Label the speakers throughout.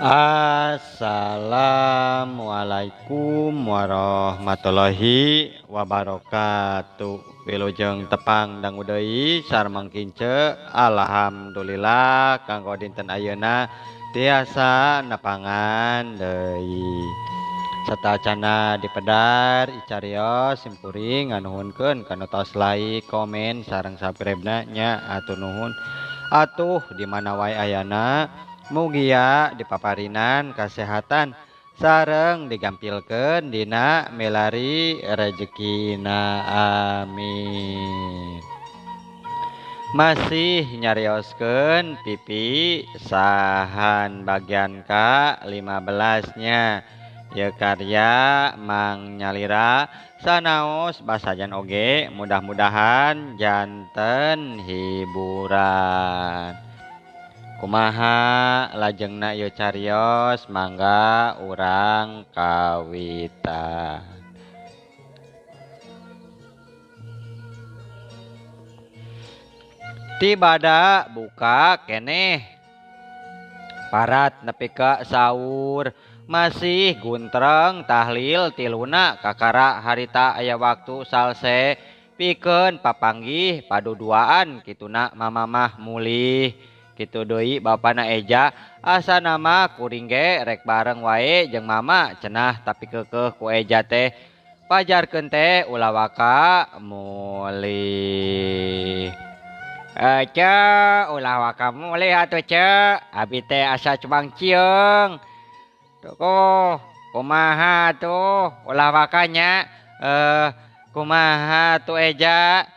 Speaker 1: Assalamualaikum warahmatullahi wabarakatuh. Wilujeng tepang dangu deui sareng kince. Alhamdulillah kanggo dinten ayeuna tiasa nepangan deui. Satacana dipedar icarios simpuring nganuhunkeun kana tos like, komen sareng subscribe-na nya atur nuhun. Atuh di mana wae ayana mugia dipaparinan kesehatan sareng digampilkeun dina melari rezekina amin. Masih nyarioskeun pipi sahan bagian ke-15 nya ye karya Mang Nyalira sanaos basajan oge mudah-mudahan janten hiburan. Kumaha lajengna ieu carios mangga urang kawitan. Tibada buka keneh parat nepi ka saur masih guntreng tahlil tiluna kakara harita aya waktu salse pikeun papanggih paduduaan kituna mamamah mulih kitu deui bapana Eja asa nama kuring ge rek bareng wae jeung mama cenah tapi keukeuh ku Eja teh pajarkeun teh ulah waka mulih. Ulah waka mulih atuh abi teh asa cubang cieung. Tuh kumaha tuh ulah wakanya kumaha tuh Eja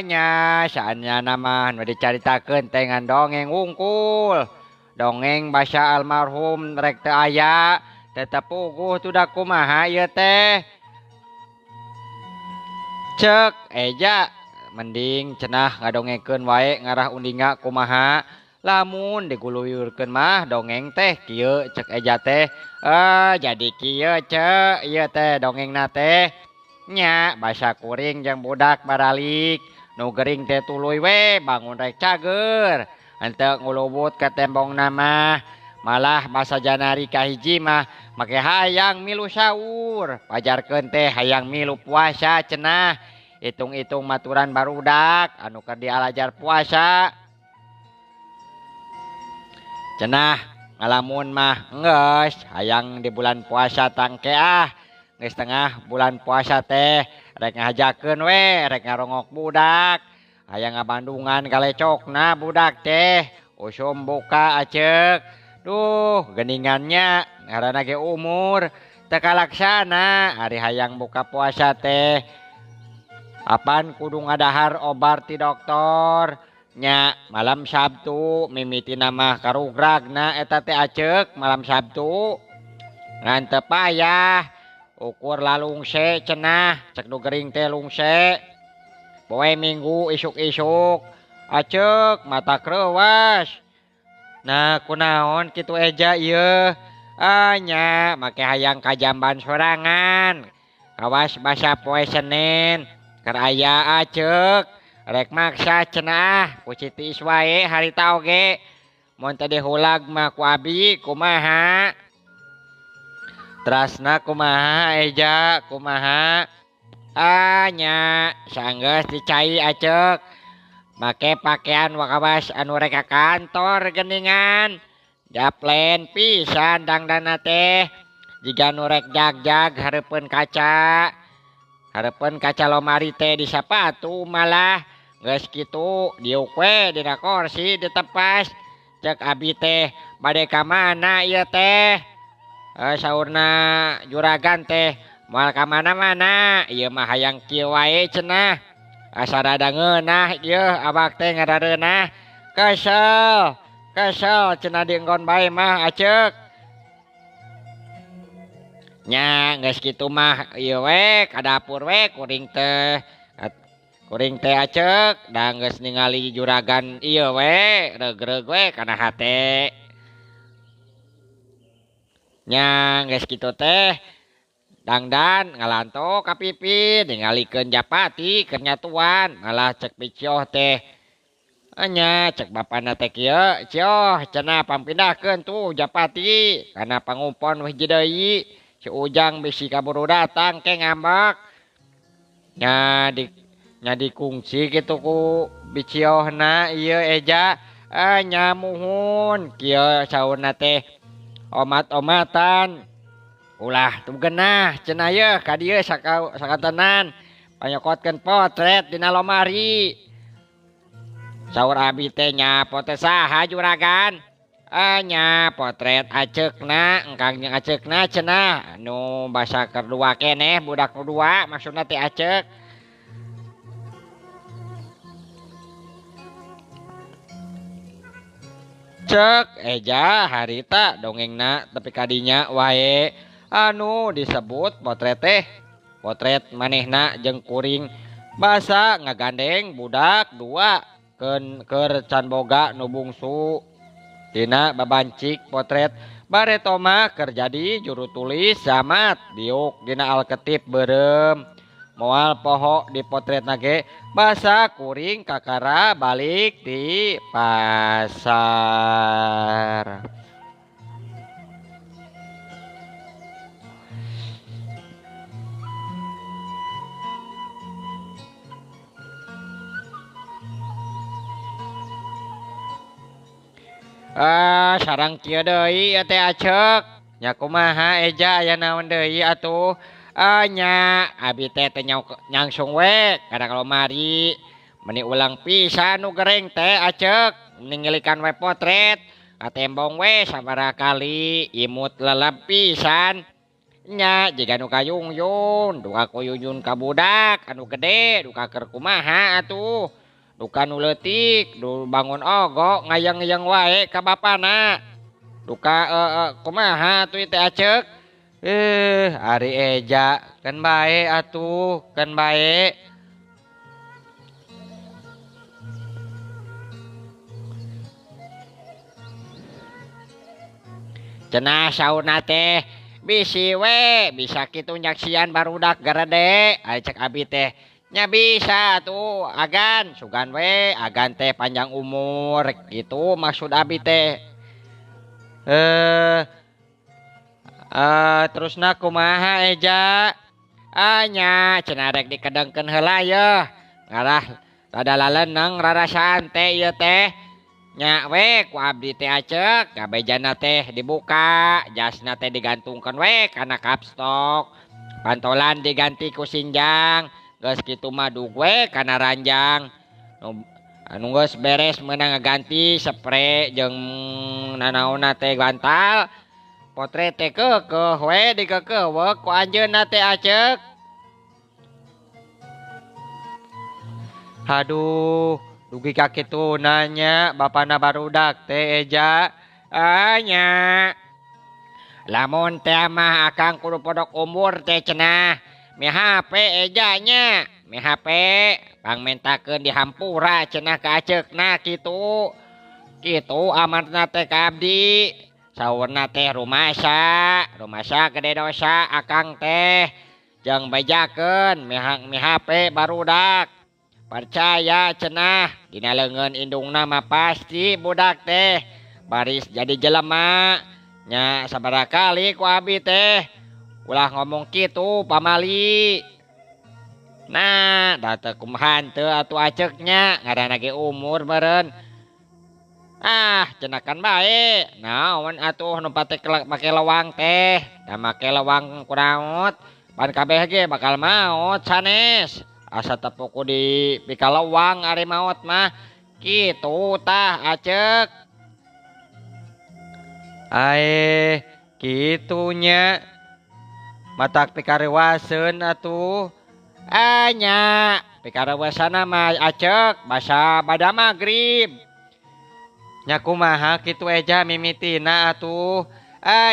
Speaker 1: nya saanya nama nu dicaritakeun teh ngan dongeng wungkul dongeng basa almarhum rek teu aya tetep puguh tuh da kumaha ieu teh cek Eja mending cenah ngadongekeun wae ngarah undinga kumaha lamun diguluyurkeun mah dongeng teh kieu cek Eja teh jadi kieu cek ieu teh dongengna teh nya basa kuring jeung budak baralik nu gering teh tuluy we bangun rek cager henteu ngulubut ka tembongna mah malah basa janari kahiji mah make hayang milu saur pajarkeun teh hayang milu puasa cenah hitung-hitung maturan barudak anu keur dialajar puasa cenah ngalamun mah geus hayang di bulan puasa tangke geus tengah bulan puasa teh rek ngahajakeun we rek ngarongok budak hayang ngabandungan galecokna budak teh usum buka aceuk duh geuningannya ngaranna ge umur teu kalaksana ari hayang buka puasa teh apan kudu ngadahar obat ti doktor nya malam Sabtu mimitina mah karugragna eta teh aceuk malam Sabtu ngan teu payah ukur lalungse cenah cek nu gering teh lungse poe Minggu isuk-isuk aceuk mata kreuwas nah kunaon kitu Eja ieu nya make hayang kajamban sorangan kawas basa poe Senin keur aya aceuk rek maksa cenah ku citis wae harita oge mun teu dihulag mah ku abi kumaha Trasna kumaha Eja kumaha nya sanggeus dicai aceuk make pakaian wakawas anu rek ka kantor geuningan japlen pisan dangdana teh jiga nu rek jag-jag hareupeun kaca lomari teh di sapatu malah geus kitu diuk we dina kursi ditepas cek abi teh bade ka mana ieu teh saurna juragan teh moal ka mana-mana ieu mah hayang kieu wae cenah asa rada ngeunah ieu abak teh ngadareunah kesel cenah dienggon bae mah aceuk nya geus kitu mah ieu we ka dapur we kuring teh aceuk da geus ningali juragan ieu we reug-reug we kana hate nya geus kitu teh dangdan ngalanto ka pipi ningalikeun Japati keur nyatuan malah cek Picioh teh Anya cek bapana teh kieu cio cenah pampindahkeun tuh Japati kana pangumpon weh deui si Ujang bisi kaburu datang ke ngambek nya di nya dikungsi kitu ku biciohna ieu eja nya muhun kieu saurna teh omat-omatan ulah tuh genah cenah ye ka dieu sakatenan panyokotkeun potret dina lomari. Saur abi teh nya potret saha juragan? Nya potret aceukna, engkang jeung aceukna cenah. Nu basa kedua keneh budak kedua maksudna teh aceuk. Cek eja harita dongengna tapi kadinya wae anu disebut potret teh. Potret manehna jeung kuring basa ngagandeng budak dua keur can boga nu bungsu tina babancik potret baretoma keur jadi juru tulis zamat diuk dina alketip beureum moal poho di potret nage basa kuring kakara balik di pasar. Sarang kieu deui teh aceuk. Nya kumaha eja aya naon deui atuh? Nya abi teh nyangsung we kana kalomari. Meni ulang pisan nu gereng teh aceuk. Ninggalikan we potret. Katembong we sabaraha kali imut leleb pisan. Nya jiga nu kayungyun, duka kuyuyun ka budak anu gede, duka keur kumaha atuh. Duka nu leutik, du bangun ogo ngayang-ngayang wae ka bapana. Duka kumaha atuh teh aceuk? Ari eja kan bae atuh, kan bae. Cenah saurna teh bisi we, bisa kitu nyaksian barudak garede. Ari cek abi teh nya bisa tuh agan sugan we agan teh panjang umur gitu maksud abi teh terusna kumaha eja nya cenah rek dikedengkeun heula yeuh ngarah rada laleneng rarasaan teh ieu teh nya we ku abdi teh aceuk kabejana teh dibuka jasna teh digantungkeun we kana kapstok pantolan diganti ku sinjang geus kitu mah dug we kana ranjang anu geus beres meunang ngaganti spray jeung nanaonna teh bantal potret teh keukeuh we dikeukeuweuk ku anjeunna teh aceuk. Haduh dugi ka kitu nanya bapana barudak teh eja nya lamun teh mah akang kudu podok umur teh cenah mi HP ejanya mi HP pangmentakeun dihampura cenah ka aceukna kitu kitu amarna teh ka abdi saurna teh rumasa gede dosa akang teh jeung bejakeun mi HP barudak percaya cenah dina leungeun indungna mah pasti budak teh baris jadi jelema nya sabaraha kali ku abi teh ulah ngomong kitu pamali. Nah, da teu kumaha teu atuh aceuknya ngaranna ge umur meureun. Cenah kan bae. Naon atuh nu make lewang teh? Da make lewang kunaot? Pan kabeh ge bakal maot sanes. Asa tepuku di pikalewang ari maot mah. Kitu tah aceuk. Ae, kitunya. Matak pikarewaseun atuh nya pikarewasanna mah aceuk basa bada magrib nya kumaha kitu eja mimitina atuh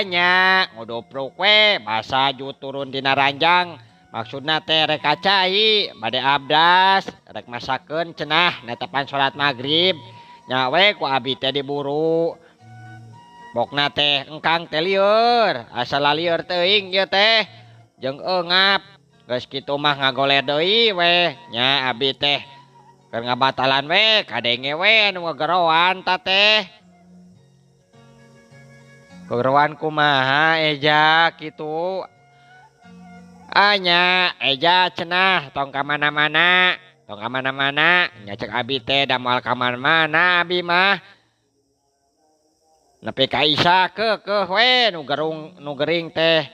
Speaker 1: nya ngodoprok we basa ju turun dina ranjang maksudna teh rek kacai bade abdas rek masakeun cenah netepan salat magrib nya we ku abi teh diburu bokna teh engkang teh lieur asa lalieur teuing ieu teh jeung eungap geus kitu mah ngagoler deui we nya abi teh keur ngabatalan we kadenge we nu ngageroan ta teh. Geroan kumaha eja kitu. Anya eja cenah tong ka mana-mana. Tong ka mana-mana nya cek abi teh da moal ka mana-mana abi mah. Nepi ka Isa keukeuh we nu gering teh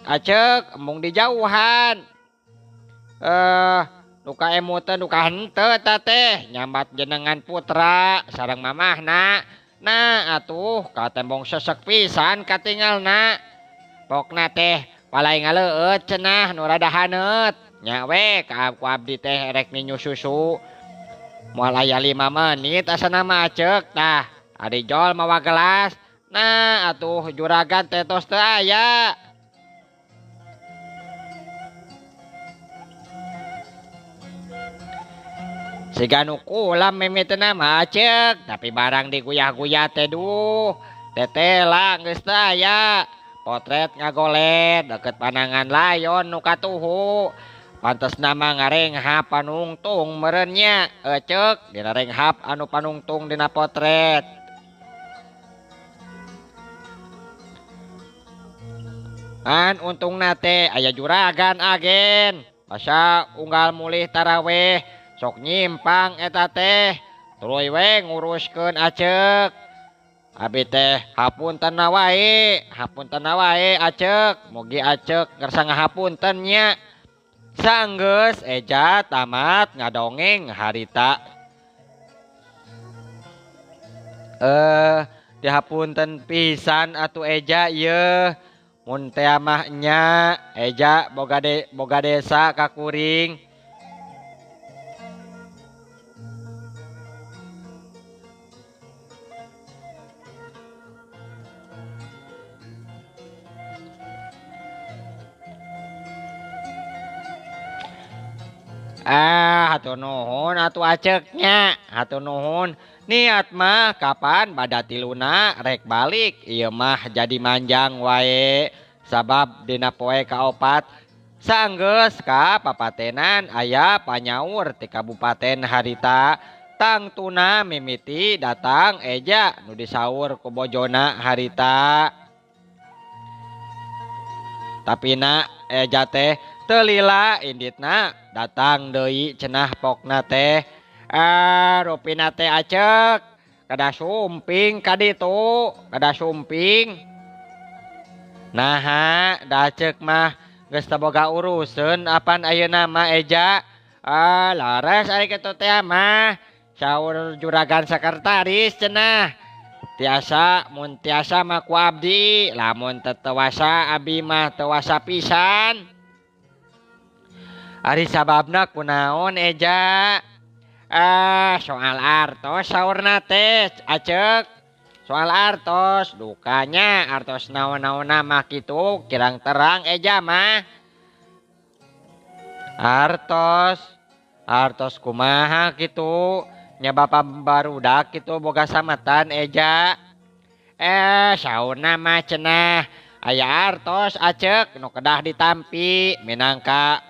Speaker 1: acek embung di jauhan. Nuka emuteun nuka henteu ta teh nyambat jenengan putra sareng mamahna. Nah atuh ka tembong sesek pisan katinggalna. Pokna teh walai ngaleueut cenah nu rada haneut. Nya we ka ku abdi teh rek ninyu susu. Moal aya 5 menit asana mah acek tah. Ari jol mawa gelas. Nah atuh juragan teh tos teu aya. Siga nu kulam memetena mah acek, tapi barang diguyah-guyah teh duh. Tetela geus teu aya. Potret ngagolet deket panangan layon nu katuhu. Pantesna mah ngarenghap panungtung meureun nya. Cek dina renghap anu panungtung dina potret. An untungna teh aya juragan agen. Asa unggal mulih taraweh. Sok nyimpang eta teh tuluy we nguruskeun acek. Abi teh hapunten wae acek. Mugi acek ngersa ngahapunten nya. Saenggeus eja tamat ngadongeng harita. Dihapunten pisan atuh eja ieu. Mun teh mah nya eja boga desa ka kuring. Hatur nuhun atuh aceknya. Hatur nuhun. Niat mah kapan bada tiluna rek balik. Ieu mah jadi manjang wae. Sabab dina poe kaopat saenggeus ka papatenan aya panyaur ti kabupaten harita. Tangtuna mimiti datang eja nu disaur ku bojona harita. Tapina eja teh teu lila inditna datang deui cenah pokna teh. Rupina teh acek kada sumping kaditu, kada sumping. Naha da acek mah geus teu boga uruseun apan ayeuna mah eja. Laras ari kitu teh mah saur juragan sekretaris cenah. Tiasa mun tiasa mah ku abdi, lamun teu teuwasa abi mah teuwasa pisan. Ari sababna kunaon eja? Soal artos saurna teh acek. Soal artos dukanya artos naon-naonna mah kitu kirang terang eja mah. Artos kumaha kitu nya bapa barudak kitu boga sametan eja. Saurna mah cenah aya artos acek nu kedah ditampi minangka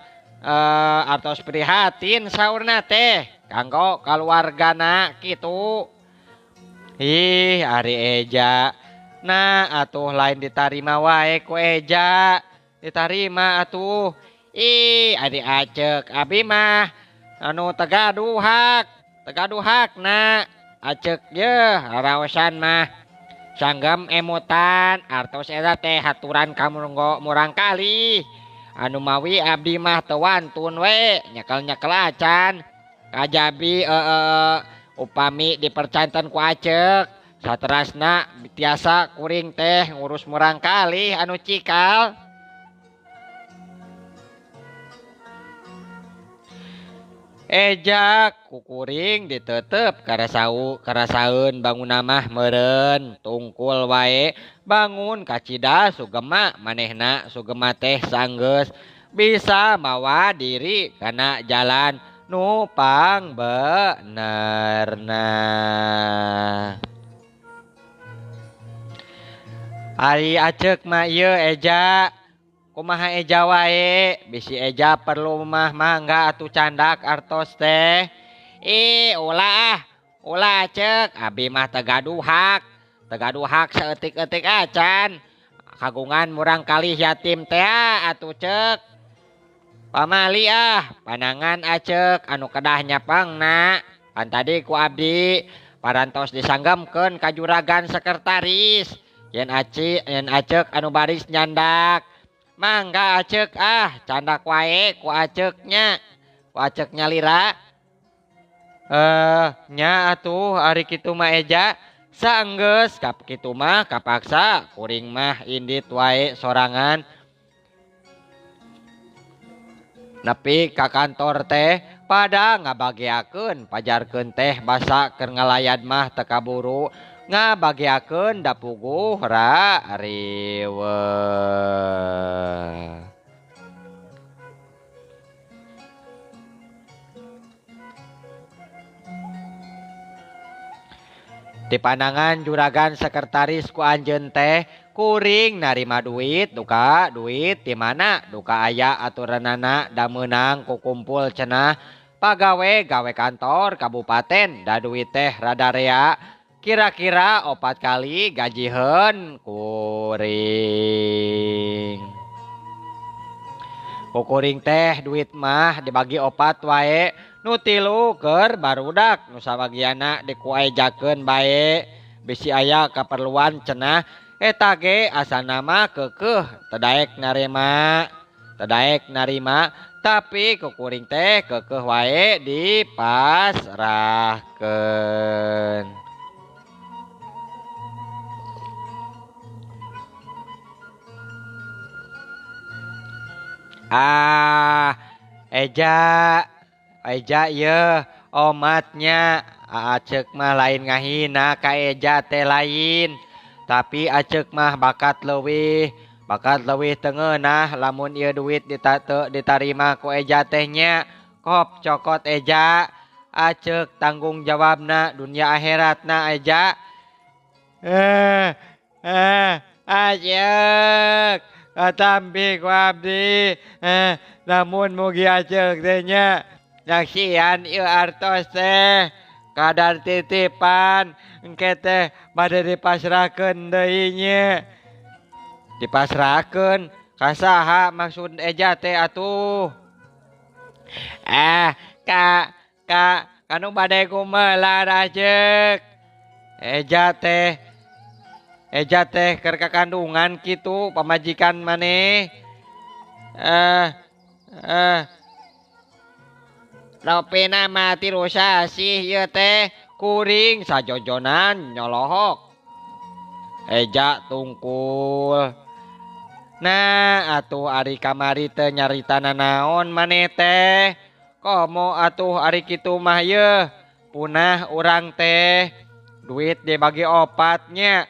Speaker 1: artos prihatin saurna teh kanggo kaluargana kitu. Ih ari eja. Nah atuh lain ditarima wae ku eja. Ditarima atuh. Ih ari acek abi mah anu tegaduhak na acek ye raosan mah sanggem emutan artos eta teh haturan kamanggo murang kali. Anu mawi abdi mah teu wantun we nyekel-nyekel acan. Kajabi upami dipercanten ku acek saterasna tiasa kuring teh ngurus murang kali anu cikal. Eja kukuring ditetep karasaun bangun mah meureun tungkul wae bangun kacida sugema manehna sugema teh saenggeus bisa mawa diri kana jalan nu pangbenerna. Ari acek mah ieu eja kumaha eja wae bisi eja perlu mah mangga atuh candak artos teh. Ulah cek abi mah tegaduhak seetik-etik acan kagungan murang kali yatim teh atuh cek pamali panangan acek anu kedah nyapangna pan tadi ku abdi parantos disanggemkeun ka juragan sekretaris yen acek anu baris nyandak mangga acek candak wae ku aceknya lira nya atuh ari kitu mah eja saenggeus kap kitu mah kapaksa kuring mah indit wae sorangan nepi ka kantor teh pada ngabagiakeun pajarkeun teh basa keur ngalayad mah teu kaburu ngabagiakeun da puguh ra riweuh. Di pandangan juragan sekretaris ku anjeun teh kuring narima duit duka duit di mana duka aya aturanana da meunang ku kumpul cenah pagawe gawe kantor kabupaten da duit teh rada rea kira-kira 4 kali gajiheun kuring. Kuring teh duit mah dibagi 4 wae nu 3 keur barudak nu sabagiana dikuejakeun bae bisi aya kaperluan cenah eta ge asalna mah keukeuh teu daek narima tapi kuring teh keukeuh wae dipasrahkeun. Eja ye omatnya acek mah lain ngahina ka eja teh lain tapi acek mah bakat leuwih teungeunah lamun ieu duit ditarima ku eja teh nya kop cokot eja acek tanggung jawabna dunia akhiratna eja acek katampi ku abdi namun mugi acek teh nya nyaksian ieu artos teh kadar titipan engke teh bade dipasrahkeun deui nya dipasrahkeun ka saha maksud eja teh atuh ka kanu bade kumelar acek eja teh keur kakandungan kitu pamajikan maneh Ropina mati rusasih ieu teh kuring sajojonan nyolohok eja tungkul. Nah atuh ari kamari teu nyaritana naon maneh teh komo atuh ari kitu mah yeuh punah urang teh duit dibagi 4 nya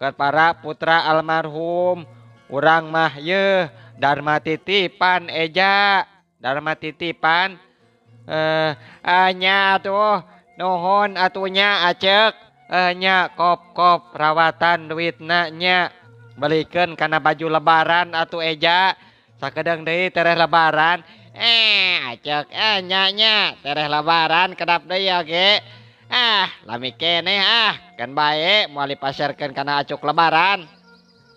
Speaker 1: keur para putra almarhum urang mah yeuh darma titipan eja darma titipan nya atuh nuhun atunya acek nya kop rawatan duitna nya belikeun kana baju lebaran atuh eja sakedeung deui tereh lebaran acek nya tereh lebaran kedap deui oge lami keneh kan bae moal dipasarkeun kana acuk lebaran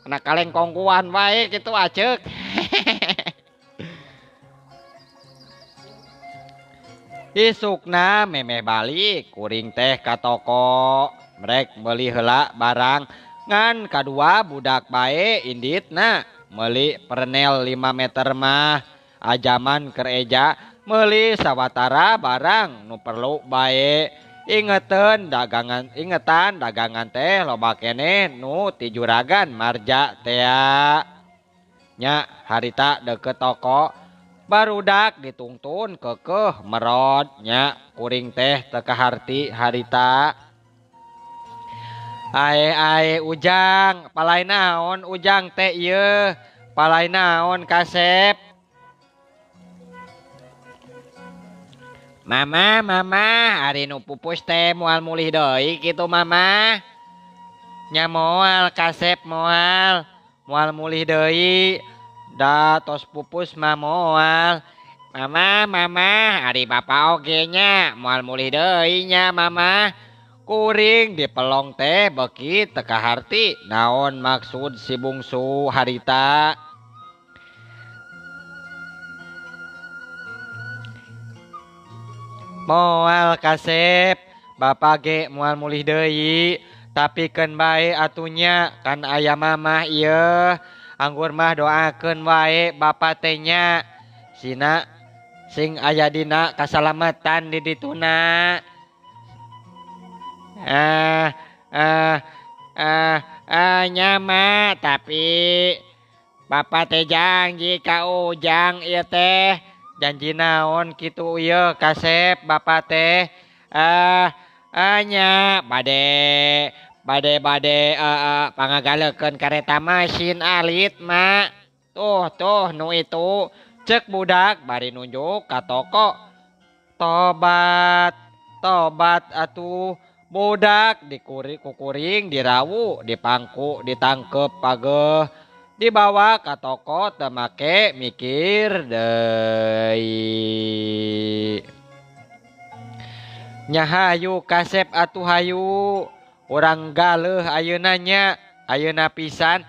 Speaker 1: kana kaleng kongkuan wae kitu acek. Isukna memeh balik kuring teh ka toko merek meuli heula barang ngan kadua budak bae inditna meuli pernel 5 meter mah ajaman keur eja meuli sawatara barang nu perlu bae ingetan dagangan teh loba keneh nu ti juragan marja teh nya harita deket toko barudak ditungtun keukeuh merod nya kuring teh teu kaharti harita ae ujang palai naon ujang teh ieu palai naon kasep mama ari nu pupus teh moal mulih deui kitu mama nya moal kasep moal mulih deui da tos pupus mah moal Mama, ari bapa oge nya moal mulih deui nya mama. Kuring dipelong teh beki teu kaharti naon maksud si bungsu harita. Moal kasep, bapa ge moal mulih deui, tapi keun bae atunya kan aya mamah ieu. Anggur mah doakeun wae bapa teh nya. Sina sing aya dina kasalamatan di dituna. Ah, ah, nyama tapi bapa teh janji ka ujang ieu teh. Janji naon kitu ieu kasep bapa teh. Nya bade pangagalekeun kareta mesin alit mak. Tuh nu itu cek budak bari nunjuk ka toko. Tobat atuh budak kukuring dirawu dipangku ditangkep pageuh dibawa ka toko teu make mikir deui. Nya hayu kasep atuh hayu urang galeuh ayeuna nya ayeuna pisan.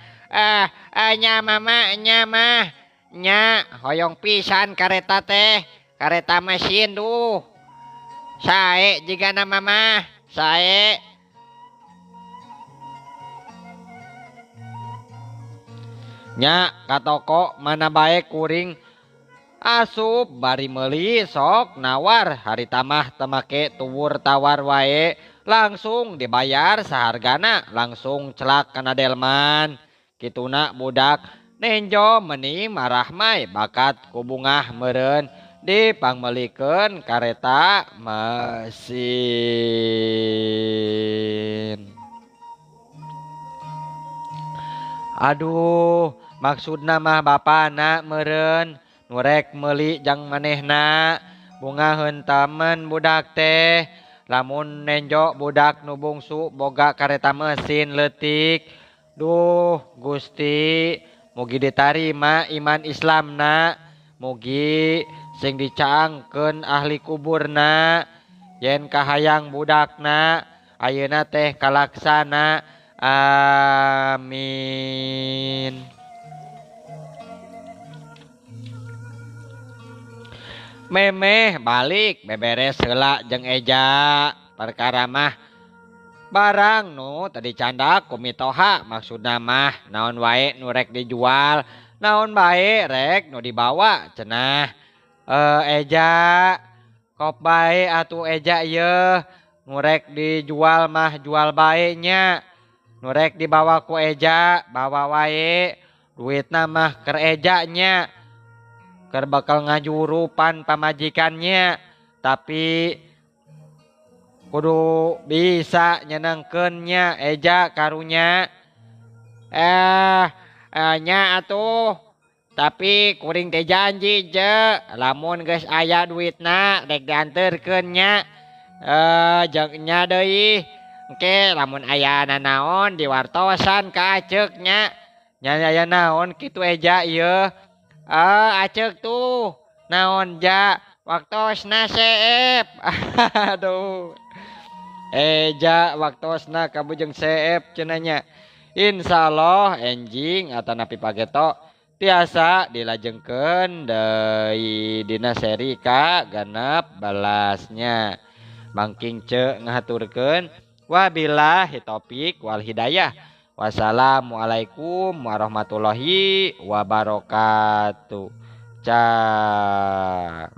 Speaker 1: Nya mama nya mah nya hoyong pisan kareta teh kareta mesin duh sae jigana mama sae. Nya ka toko mana bae kuring asup bari meuli sok nawar harita mah teu make tuwur tawar wae langsung dibayar sahargana langsung celak kana delman. Kituna budak nenjo meuni marah mai bakat ku bungah meureun dipangmelikeun kareta mesin. Aduh maksudna mah bapana meureun nu rek meuli jang manehna bunga heuntamen budak teh. Lamun nenjo budak nu bungsu boga kareta mesin leutik. Duh Gusti mugi ditarima iman Islamna, mugi sing dicaangkeun ahli kuburna yen kahayang budakna ayeuna teh kalaksana. Amin. Memeh balik beberes heula jeung Eja. Perkara mah barang nu tadi candak kumitoha maksudna mah naon wae nu rek dijual naon bae rek nu dibawa cenah. Eja kop bae atuh Eja ieu nu rek dijual mah jual bae nya. Nu rek dibawa ku Eja bawa wae duitna mah keur Eja nya. Keur bakal ngajurupan pamajikannya tapi kudu bisa nyenengkeunnya Eja karunya. Nya atuh tapi kuring teh janji je lamun geus aya duitna rek dianterkeun nya. Jeung nya deui engke lamun aya nanaon diwartosan ka aceuk nya. Nya aya naon kitu Eja ieu. Aceuk tuh naon ja waktosna seep. Aduh Eja waktosna kabujeng seep cenanya. Insyaallah enjing atanapi pageto tiasa dilajengkeun deui dina seri ka 16 Bangking ce ngahaturkeun wabillahi taufik wal hidayah. Wassalamualaikum warahmatullahi wabarakatuh. Cak.